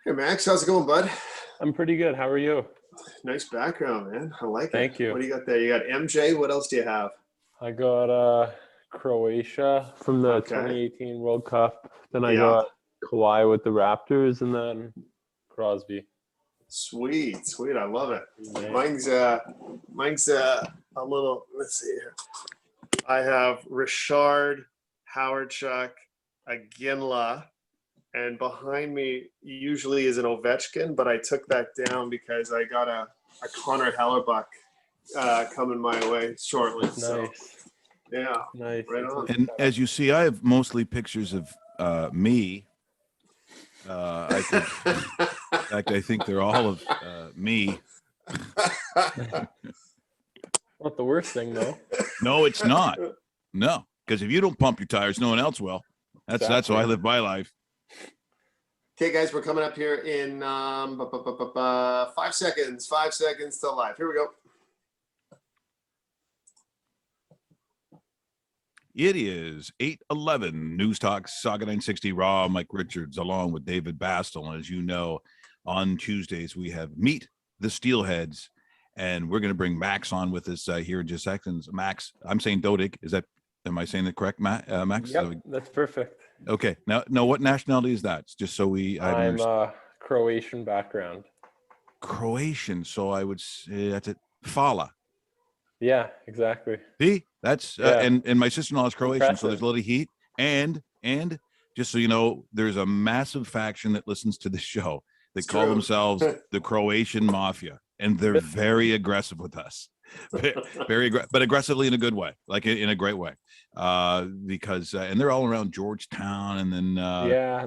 Hey Max, how's it going, bud? I'm pretty good. How are you? Nice background, man. I like it. Thank you. What do you got there? You got MJ. What else do you have? I got Croatia from the Okay. 2018 World Cup. Then I Yeah. got Kawhi with the Raptors, and then Crosby. Sweet, sweet. I love it. Nice. Mine's a little. Let's see here. I have Richard, Howard Chuck, a Ginla, and behind me usually is an Ovechkin, but I took that down because I got a Connor Hellebuck coming my way shortly. Nice. So yeah, Nice. right on. And as you see, I have mostly pictures of me. In fact, I think they're all of me. Not the worst thing though. No, it's not. No, because if you don't pump your tires, no one else will. That's how I live my life. Okay, guys, we're coming up here in 5 seconds. 5 seconds till live. Here we go. It is 8:11. Newstalk Sauga 960 Raw. Mike Richards, along with David Bastl. And as you know, on Tuesdays we have Meet the Steelheads, and we're going to bring Max on with us here in just seconds. Max, I'm saying Dodig. Am I saying that correct, Max? Yep, that's perfect. Okay. Now, what nationality is that? It's just so I'm Croatian background. Croatian. So I would say that's it. Fala. Yeah, exactly. See, that's and my sister-in-law is Croatian, Impressive. so there's a little heat. And just so you know, there's a massive faction that listens to this show that call themselves the Croatian Mafia, and they're very aggressive with us, but aggressively in a good way, like in a great way, because and they're all around Georgetown, and then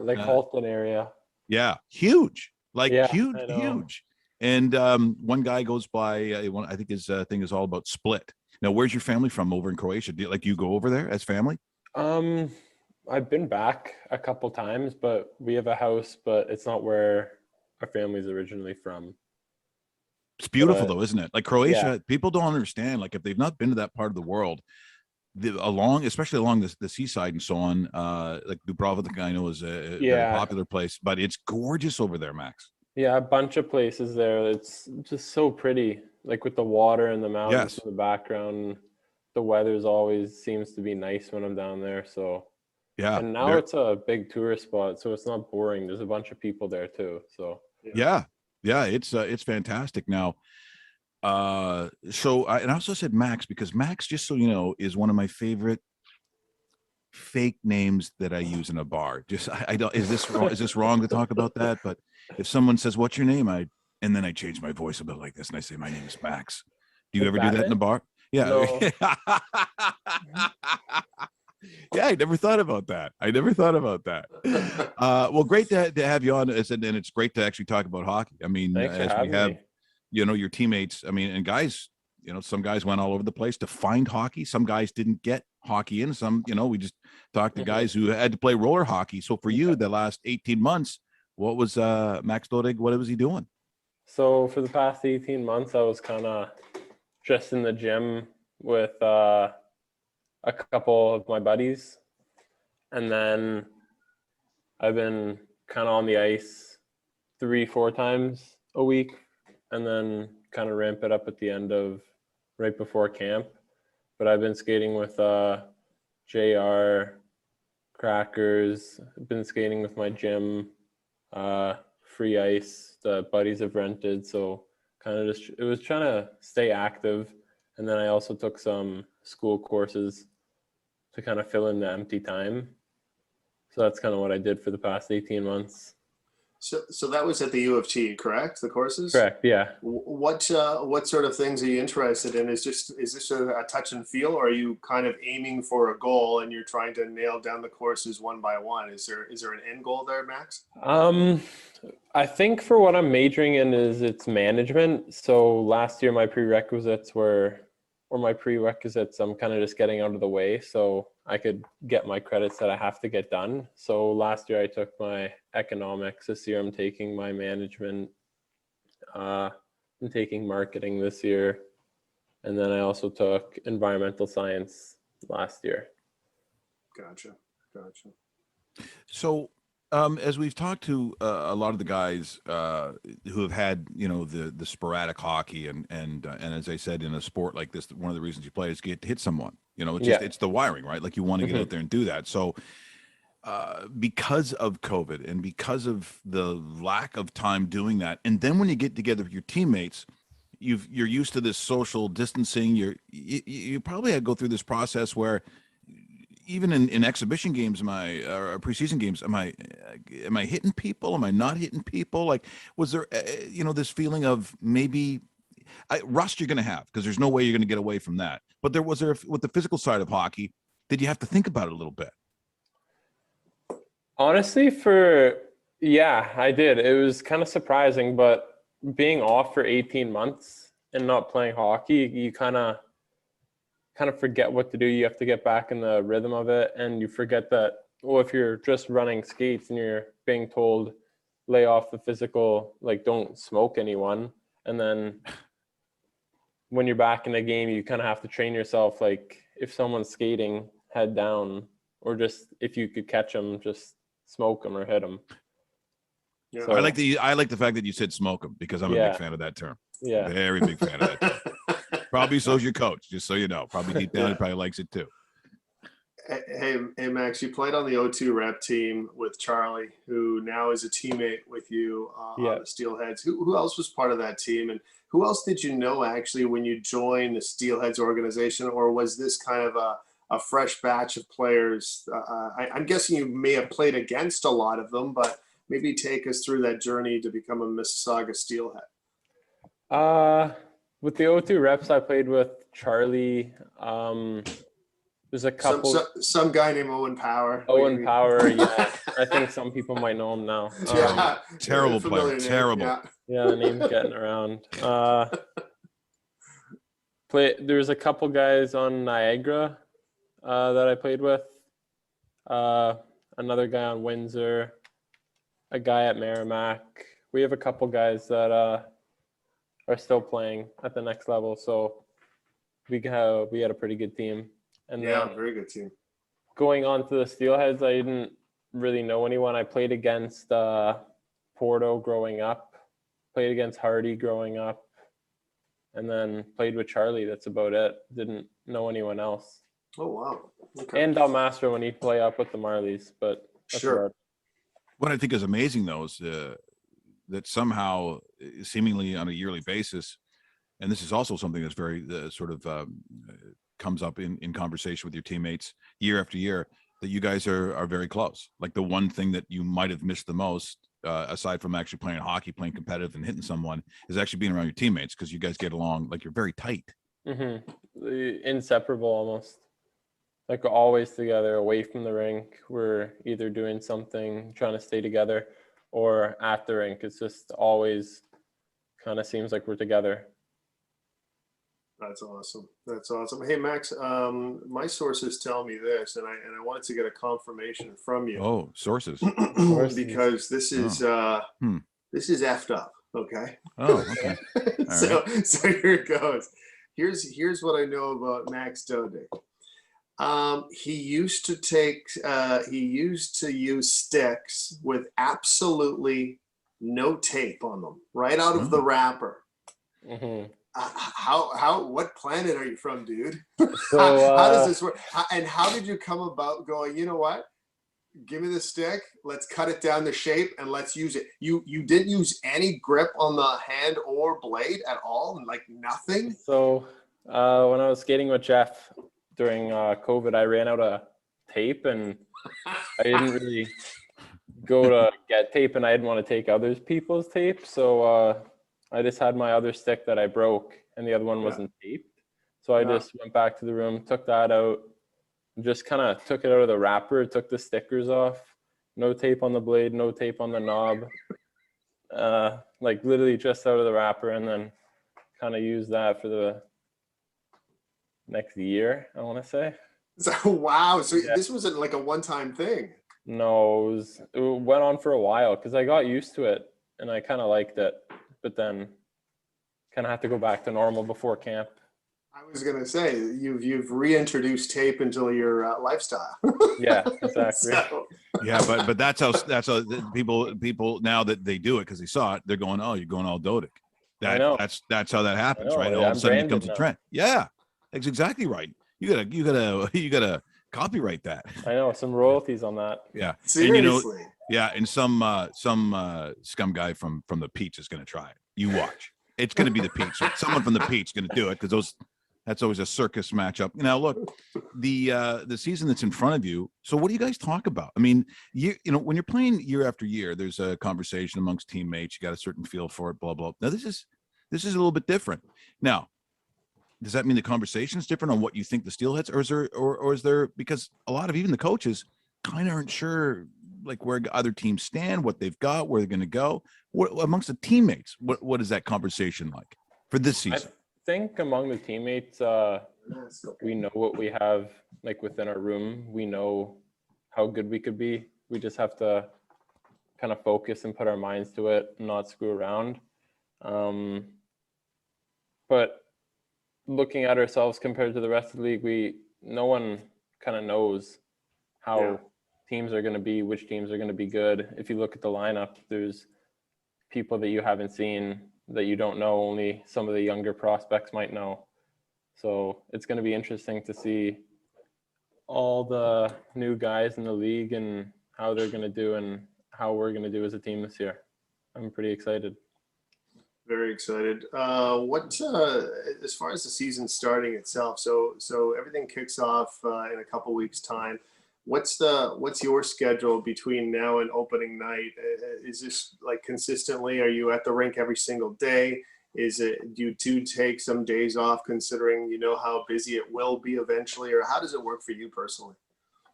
like Halton area. Yeah, huge, like huge. And one guy goes by, I think his thing is all about Split. Now, where's your family from over in Croatia? Do you go over there as family? I've been back a couple times, but we have a house, but it's not where our family's originally from. It's beautiful though, isn't it? Like Croatia, people don't understand. Like if they've not been to that part of the world, especially along the seaside and so on, like Dubrovnik, I know is a very popular place, but it's gorgeous over there, Max. Yeah, a bunch of places there. It's just so pretty, like with the water and the mountains in the background. The weather's always seems to be nice when I'm down there. So yeah, and now it's a big tourist spot, so it's not boring. There's a bunch of people there too. So yeah, it's fantastic. Now, so I also said Max because Max, just so you know, is one of my favorite fake names that I use in a bar. Just I don't is this wrong to talk about that? But if someone says, "What's your name?" and then I change my voice a bit like this and I say, "My name is Max." Do you ever do that in a bar? Yeah. No. Yeah, I never thought about that. Well, great to have you on, and it's great to actually talk about hockey. I mean, as we have, your teammates. I mean, and guys, some guys went all over the place to find hockey. Some guys didn't get hockey in. Some, we just talked to guys who had to play roller hockey. So for you, the last 18 months, what was Max Dodig? What was he doing? So for the past 18 months, I was kind of just in the gym with a couple of my buddies. And then I've been kind of on the ice 3-4 times a week, and then kind of ramp it up at the end of right before camp. But I've been skating with JR, Crackers, I've been skating with my gym, free ice the buddies have rented. So kind of it was trying to stay active. And then I also took some school courses to kind of fill in the empty time. So that's kind of what I did for the past 18 months. So that was at the U of T, correct? The courses? Correct, yeah. What sort of things are you interested in? Is this a touch and feel, or are you kind of aiming for a goal and you're trying to nail down the courses one by one? Is there an end goal there, Max? I think for what I'm majoring in it's management. So last year my prerequisites I'm kind of just getting out of the way so I could get my credits that I have to get done. So last year I took my economics. This year I'm taking my management. I'm taking marketing this year. And then I also took environmental science last year. Gotcha. So As we've talked to a lot of the guys who have had, the sporadic hockey, and as I said, in a sport like this, one of the reasons you play is to get to hit someone. It's the wiring, right? Like you want to get out there and do that. So because of COVID and because of the lack of time doing that, and then when you get together with your teammates, you're used to this social distancing. You probably had to go through this process where, even in exhibition games, or preseason games, am I hitting people? Am I not hitting people? Like, was there, this feeling of maybe rust you're going to have, because there's no way you're going to get away from that. But was there, with the physical side of hockey, did you have to think about it a little bit? Honestly, yeah, I did. It was kind of surprising, but being off for 18 months and not playing hockey, you kind of forget what to do. You have to get back in the rhythm of it, and you forget that, if you're just running skates and you're being told lay off the physical, like don't smoke anyone, and then when you're back in the game, you kind of have to train yourself, like if someone's skating, head down, or just if you could catch them, just smoke them or hit them. Yeah. So, I like the fact that you said smoke them, because I'm a big fan of that term. Yeah, very big fan of that term. Probably so's your coach, just so you know. Probably deep down, he probably likes it too. Hey, Max, you played on the O2 rep team with Charlie, who now is a teammate with you on the Steelheads. Who else was part of that team, and who else did you know actually when you joined the Steelheads organization, or was this kind of a fresh batch of players? I'm guessing you may have played against a lot of them, but maybe take us through that journey to become a Mississauga Steelhead. With the O2 reps, I played with Charlie. There's a couple. Some guy named Owen Power. Owen Power, yeah. I think some people might know him now. Terrible player. Name. Terrible. Yeah, the name's getting around. There's a couple guys on Niagara that I played with. Another guy on Windsor. A guy at Merrimack. We have a couple guys that are still playing at the next level, so we had a pretty good team. And very good team. Going on to the Steelheads, I didn't really know anyone. I played against Porto growing up, played against Hardy growing up, and then played with Charlie. That's about it. Didn't know anyone else. Oh, wow. Okay. And Dalmastra when he'd play up with the Marlies, but that's sure. What I think is amazing, though, is that somehow, seemingly on a yearly basis, and this is also something that's very comes up in conversation with your teammates year after year, that you guys are very close. Like the one thing that you might have missed the most, aside from actually playing hockey, playing competitive and hitting someone, is actually being around your teammates, because you guys get along, like you're very tight. Mm-hmm. Inseparable almost. Like we're always together away from the rink. We're either doing something, trying to stay together, or at the rink. It's just always kind of seems like we're together. That's awesome. That's awesome. Hey, Max, my sources tell me this, and I wanted to get a confirmation from you. Oh, sources. Because this is this is effed up. Okay. Oh, okay. So here it goes. Here's what I know about Max Dodig. He used to use sticks with absolutely no tape on them, right out of the wrapper. Mm-hmm. What planet are you from, dude? So, how does this work? And how did you come about going, you know what? Give me the stick. Let's cut it down to shape and let's use it. You didn't use any grip on the hand or blade at all, like nothing? So when I was skating with Jeff during COVID, I ran out of tape, and I didn't really go to get tape, and I didn't want to take other people's tape. So I just had my other stick that I broke, and the other one wasn't taped. So I just went back to the room, took that out, just kind of took it out of the wrapper, took the stickers off, no tape on the blade, no tape on the knob, like literally just out of the wrapper, and then kind of used that for the next year, I want to say. So, wow. So this wasn't like a one-time thing. No, it went on for a while because I got used to it and I kind of liked it. But then kind of had to go back to normal before camp. I was gonna say you've reintroduced tape into your lifestyle. Yeah, exactly. So, Yeah, but that's how people now that they do it because they saw it, they're going, oh, you're going all Dodig. I know. That's how that happens, right? Yeah, All of a I'm sudden it becomes branded a now. trend. Yeah, that's exactly right. You gotta copyright that. I know, some royalties on that. Yeah, seriously. and some scum guy from the Peach is gonna try it. You watch. It's gonna be the Peach. Someone from the Peach is gonna do it because that's always a circus matchup. Now, look, the season that's in front of you. So, what do you guys talk about? I mean, you know, when you're playing year after year, there's a conversation amongst teammates. You got a certain feel for it. Blah blah. Now, this is a little bit different. Now, does that mean the conversation is different on what you think the Steelheads, or is there because a lot of even the coaches kind of aren't sure like where other teams stand, what they've got, where they're going to go. What amongst the teammates? What is that conversation like for this season? I think among the teammates, we know what we have like within our room. We know how good we could be. We just have to kind of focus and put our minds to it and not screw around. But looking at ourselves compared to the rest of the league, no one kind of knows how teams are going to be, which teams are going to be good. If you look at the lineup, there's people that you haven't seen that you don't know, only some of the younger prospects might know. So it's going to be interesting to see all the new guys in the league and how they're going to do and how we're going to do as a team this year. I'm pretty excited. Very excited. As far as the season starting itself, so everything kicks off in a couple weeks' time. What's your schedule between now and opening night? Is this like consistently? Are you at the rink every single day? Do you take some days off considering you know how busy it will be eventually, or how does it work for you personally?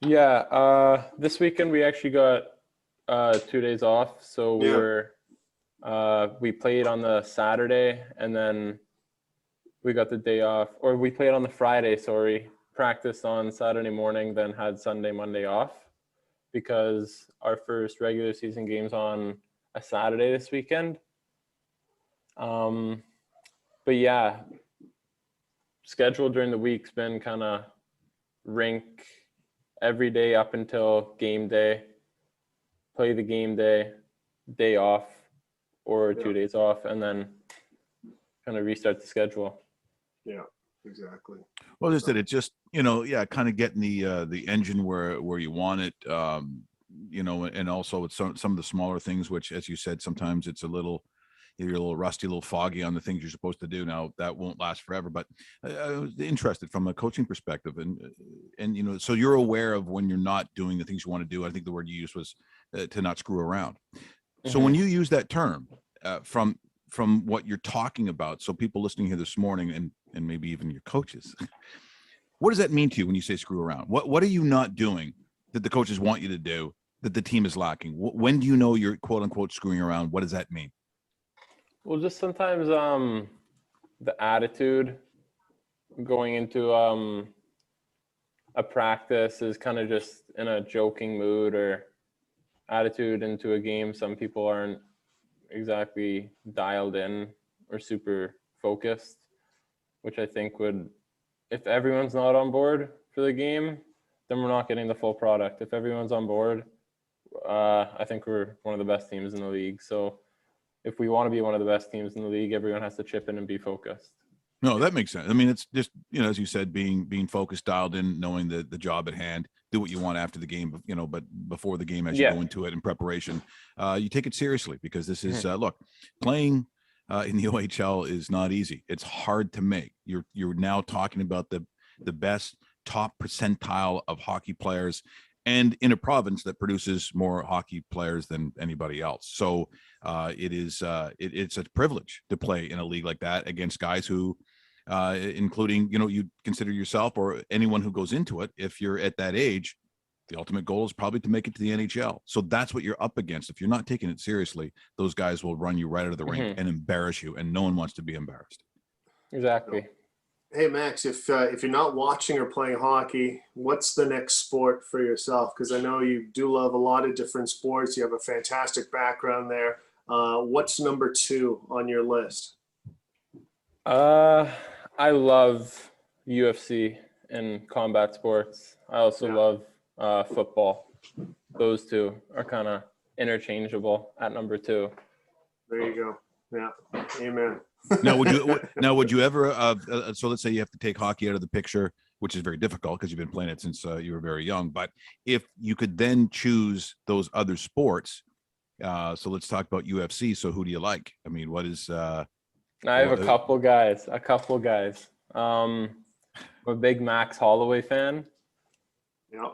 Yeah, this weekend we actually got 2 days off, so we played on the Saturday and then we got the day off, or we played on the Friday, sorry, practiced on Saturday morning, then had Sunday, Monday off because our first regular season game's on a Saturday this weekend. But yeah, schedule during the week's been kind of rink every day up until game day, play the game day off, or 2 days off, and then kind of restart the schedule. Yeah, exactly. Well, just that it just, kind of getting the engine where you want it, and also with some of the smaller things, which, as you said, sometimes it's you're a little rusty, a little foggy on the things you're supposed to do. Now that won't last forever, but I was interested from a coaching perspective, and so you're aware of when you're not doing the things you want to do. I think the word you used was to not screw around. So when you use that term from what you're talking about, so people listening here this morning and maybe even your coaches, what does that mean to you when you say screw around? What are you not doing that the coaches want you to do that the team is lacking? When do you know you're quote unquote screwing around? What does that mean? Well, just sometimes the attitude going into a practice is kind of just in a joking mood, or attitude into a game. Some people aren't exactly dialed in or super focused, which I think if everyone's not on board for the game, then we're not getting the full product. If everyone's on board, I think we're one of the best teams in the league. So if we want to be one of the best teams in the league, everyone has to chip in and be focused. No, that makes sense. I mean, it's just, as you said, being focused, dialed in, knowing the job at hand, do what you want after the game, but before the game, as you go into it in preparation, you take it seriously, because this is, look, playing in the OHL is not easy. It's hard to make. You're now talking about the best top percentile of hockey players, and in a province that produces more hockey players than anybody else. So it's a privilege to play in a league like that against guys who, including, you consider yourself or anyone who goes into it, if you're at that age, the ultimate goal is probably to make it to the NHL. So that's what you're up against. If you're not taking it seriously, those guys will run you right out of the rink and embarrass you, and no one wants to be embarrassed. Exactly. Hey, Max, if you're not watching or playing hockey, what's the next sport for yourself? Because I know you do love a lot of different sports. You have a fantastic background there. What's number 2 on your list? I love UFC and combat sports. I also love football. Those two are kind of interchangeable at number 2. There you go. Yeah. Amen. would you ever so let's say you have to take hockey out of the picture, which is very difficult because you've been playing it since you were very young, but if you could then choose those other sports, so let's talk about UFC. So who do you like? I mean, what is I have a couple guys. I'm a big Max Holloway fan. Yeah.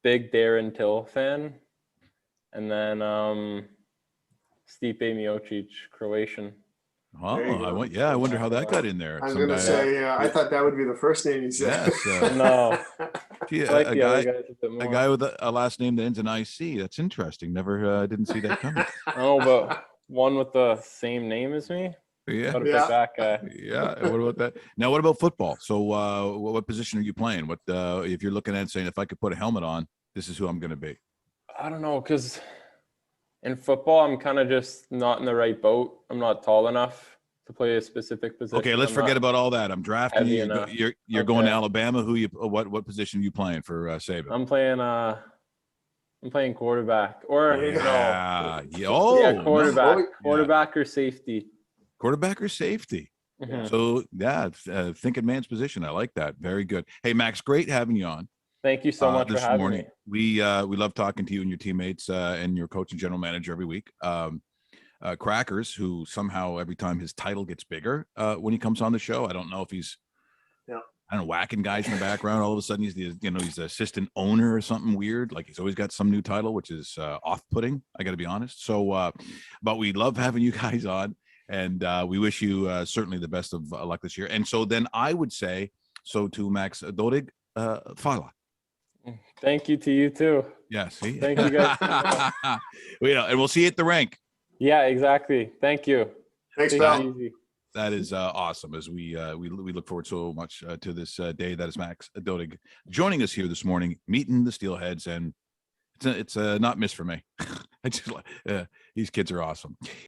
Big Darren Till fan. And then Stipe Miocic, Croatian. Oh, I wonder how that got in there. I was going to say, I thought that would be the first name you said. Yes, no. Gee, I like a guy with a last name that ends in IC. That's interesting. Never didn't see that coming. Oh, but one with the same name as me? Yeah. What about that guy? Yeah. What about that? Now, what about football? So what position are you playing? What if you're looking at saying, if I could put a helmet on, this is who I'm going to be? I don't know, because in football, I'm kind of just not in the right boat. I'm not tall enough to play a specific position. Okay, let's forget about all that. I'm drafting you. You're going to Alabama. What position are you playing for Saban? I'm playing quarterback quarterback or safety. Quarterback or safety. Mm-hmm. So thinking man's position. I like that. Very good. Hey Max, great having you on. Thank you so much for having me. We love talking to you and your teammates and your coach and general manager every week. Crackers, who somehow every time his title gets bigger when he comes on the show, I don't know if he's I don't know, whacking guys in the background. All of a sudden he's the assistant owner or something weird. Like he's always got some new title, which is off-putting. I got to be honest. So, but we love having you guys on, and we wish you certainly the best of luck this year. And so then I would say, so to Max Dodig, Fala. Thank you to you too. Yes. Yeah, thank you guys. And we'll see you at the rink. Yeah, exactly. Thank you. Thanks, pal. That is awesome. As we look forward so much to this day. That is Max Dodig joining us here this morning, meeting the Steelheads, and it's not missed for me. These kids are awesome.